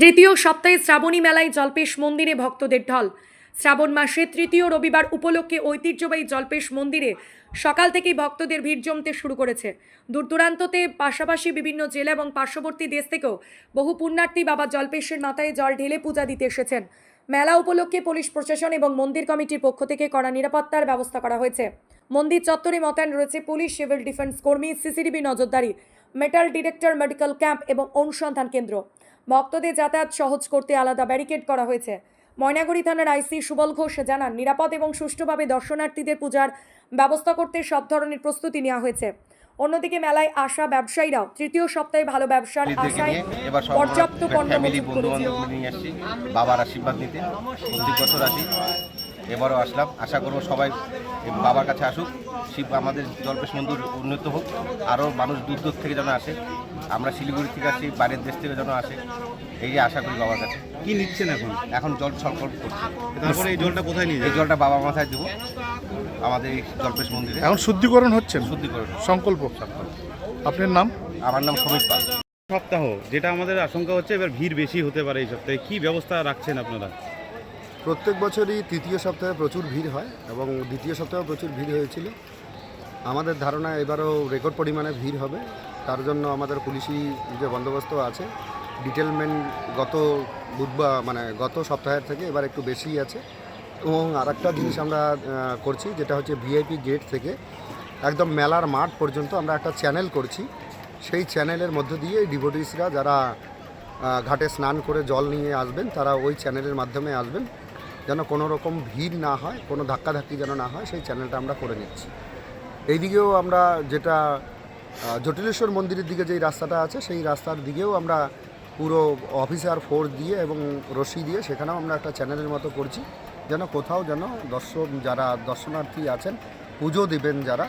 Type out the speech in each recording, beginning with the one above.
তৃতীয় সপ্তাহে শ্রাবণী মেলায় জল্পেশ মন্দিরে ভক্তদের ঢল। শ্রাবণ মাসে তৃতীয় রবিবার উপলক্ষে ঐতিহ্যবাহী জল্পেশ মন্দিরে সকাল থেকেই ভক্তদের ভিড় জমতে শুরু করেছে। দূর দূরান্ততে পাশাপাশি বিভিন্ন জেলা এবং পার্শ্ববর্তী দেশ থেকেও বহু পুণ্যার্থী বাবা জল্পেশের মাথায় জল ঢেলে পূজা দিতে এসেছেন। মেলা উপলক্ষে পুলিশ প্রশাসন এবং মন্দির কমিটির পক্ষ থেকে কড়া নিরাপত্তার ব্যবস্থা করা হয়েছে। মন্দির চত্বরে মোতায়েন রয়েছে পুলিশ, সিভিল ডিফেন্স কর্মী, সিসিটিভি নজরদারি, মেটাল ডিটেক্টর, মেডিকেল ক্যাম্প এবং অনুসন্ধান কেন্দ্র। ভক্তদের যাতায়াত সহজ করতে আলাদা ব্যারিকেড করা হয়েছে। ময়নাগুড়ি থানার আইসি সুবল ঘোষ জানান, নিরাপদ এবং সুষ্ঠুভাবে দর্শনার্থীদের পূজার ব্যবস্থা করতে সব ধরনের প্রস্তুতি নেওয়া হয়েছে। অন্যদিকে মেলায় আসা ব্যবসায়ীরাও তৃতীয় সপ্তাহে ভালো ব্যবসার আশায় পর্যাপ্ত পণ্য মজুত করেছে। বাবার আশীর্বাদ নিতে প্রত্যেক বছর আসি, এবারও আসলাম। আশা করবো সবাই বাবার কাছে আসুক, শিব আমাদের জল্পেশ মন্দির উন্নত হোক, আরও মানুষ দূর দূর থেকে যেন আসে। আমরা শিলিগুড়ি থেকে আসি, বাইরের দেশ থেকে যেন আসে, এই যে আশা করি বাবার কাছে। কি নিচ্ছেন এখন জল সংকল্প করছি। তারপরে এই জলটা কোথায় নিয়ে এই জলটা বাবার মাথায় দেবো আমাদের এই জল্পেশ মন্দিরে। এখন শুদ্ধিকরণ হচ্ছে, শুদ্ধিকরণ সংকল্প। আপনার নাম? আমার নাম সমীর পাল। সপ্তাহ যেটা আমাদের আশঙ্কা হচ্ছে এবার ভিড় বেশি হতে পারে, এই সপ্তাহে কি ব্যবস্থা রাখছেন আপনারা? প্রত্যেক বছরই তৃতীয় সপ্তাহে প্রচুর ভিড় হয় এবং দ্বিতীয় সপ্তাহেও প্রচুর ভিড় হয়েছিল। আমাদের ধারণা এবারও রেকর্ড পরিমাণে ভিড় হবে। তার জন্য আমাদের পুলিশি যে বন্দোবস্ত আছে, ডিটেলমেন্ট গত গত সপ্তাহের থেকে এবার একটু বেশি আছে। এবং আরেকটা জিনিস আমরা করছি, যেটা হচ্ছে ভিআইপি গেট থেকে একদম মেলার মাঠ পর্যন্ত আমরা একটা চ্যানেল করছি। সেই চ্যানেলের মধ্য দিয়ে ডিভোটিসরা যারা ঘাটে স্নান করে জল নিয়ে আসবেন, তারা ওই চ্যানেলের মাধ্যমে আসবেন, যেন কোনো রকম ভিড় না হয়, কোনো ধাক্কাধাক্কি যেন না হয়, সেই চ্যানেলটা আমরা করে নিচ্ছি। এইদিকেও আমরা যেটা জটিলেশ্বর মন্দিরের দিকে যেই রাস্তাটা আছে, সেই রাস্তার দিকেও আমরা পুরো অফিসার ফোর্স দিয়ে এবং রশি দিয়ে সেখানেও আমরা একটা চ্যানেলের মতো করছি, যেন কোথাও যেন যারা দর্শনার্থী আছেন, পুজো দেবেন, যারা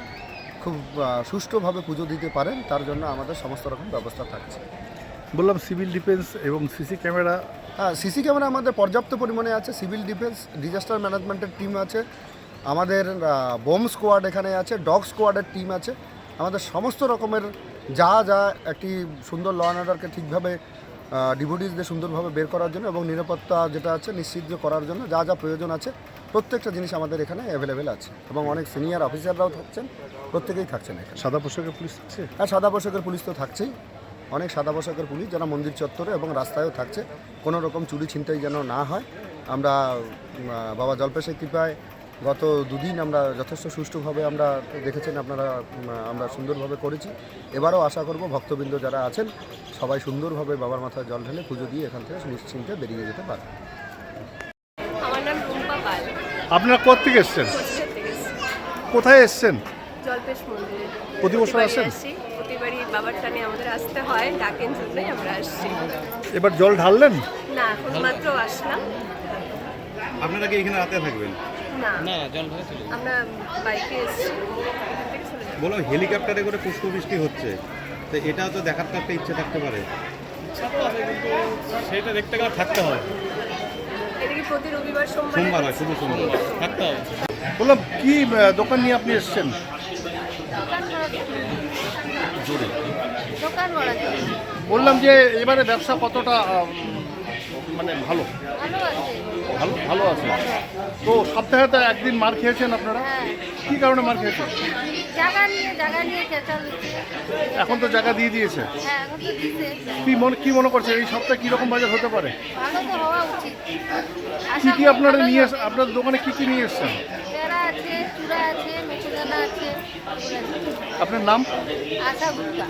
খুব সুষ্ঠুভাবে পুজো দিতে পারেন, তার জন্য আমাদের সমস্ত রকম ব্যবস্থা থাকছে। বললাম সিভিল ডিফেন্স এবং সিসি ক্যামেরা। হ্যাঁ, সিসি ক্যামেরা আমাদের পর্যাপ্ত পরিমাণে আছে। সিভিল ডিফেন্স, ডিজাস্টার ম্যানেজমেন্টের টিম আছে, আমাদের বোম স্কোয়াড এখানে আছে, ডগ স্কোয়াডের টিম আছে। আমাদের সমস্ত রকমের যা একটি সুন্দর ল অ্যান্ড অর্ডারকে ঠিকভাবে ডিভোটিসদের সুন্দরভাবে বের করার জন্য এবং নিরাপত্তা যেটা আছে নিশ্চিত করার জন্য যা প্রয়োজন আছে, প্রত্যেকটা জিনিস আমাদের এখানে অ্যাভেলেবেল আছে এবং অনেক সিনিয়র অফিসাররাও থাকছেন, প্রত্যেকেই থাকছেন এখানে। সাদা পোশাকের পুলিশ থাকছে? হ্যাঁ, সাদা পোশাকের পুলিশ তো থাকছেই, অনেক সাদা পোশাকের পুলিশ যারা মন্দির চত্বরে এবং রাস্তায়ও থাকছে। কোনো রকম চুরি ছিনতাই যেন না হয়। আমরা বাবা জল্পেশের কৃপায় গত দুদিন আমরা যথেষ্ট সুষ্ঠুভাবে আমরা দেখেছেন আপনারা, আমরা সুন্দরভাবে করেছি। এবারও আশা করব ভক্তবৃন্দ যারা আছেন সবাই সুন্দরভাবে বাবার মাথায় জল ঢেলে পুজো দিয়ে এখান থেকে নিশ্চিন্তে বেরিয়ে যেতে পারে। আমার নাম রুম্পা পাল। আপনারা কোথা থেকে এসছেন? কোথায় এসছেন? জল্পেশ মন্দিরে প্রতি বছর আসেন? প্রতিবারই বাবার টানে আমাদের আসতে হয়, ডাকেন জন্যই আমরা আসছি। এবার জল ঢাললেন? না, শুধুমাত্র আসলাম। আপনারা কি এখানে রাতে থাকবেন? না, আমরা বাইকে এসছি। বলো, হেলিকপ্টারে করে পুষ্পবৃষ্টি হচ্ছে, তো এটাও তো দেখার তো একটা ইচ্ছে থাকতে পারে। সেটা দেখতে গেলে থাকতে হয়। এটা কি প্রতি রবিবার সোমবার হয়, শুধু সোমবার থাকতে হবে। বললাম কি দোকান নিয়ে আপনি এসছেন? দোকান ভরা বললাম যে এবারে ব্যবসা কতটা ভালো? ভালো আছে। তো সপ্তাহে তো একদিন মার খেয়েছেন আপনারা, কি কারণে মার খেয়েছেন? জায়গা নিয়ে চেঁচাল দিচ্ছে। এখন তো জায়গা দিয়ে দিয়েছে। হ্যাঁ, এখন তো দিচ্ছে। কি মনে করছে এই সপ্তাহে কীরকম বাজার হতে পারে? ভালো তো হওয়া উচিত। কি আপনারা আপনার দোকানে কি নিয়ে এসছেন? পেয়ারা আছে, চূড়া আছে, মিষ্টিদানা আছে। আপনার নাম? আশা গুপ্তা।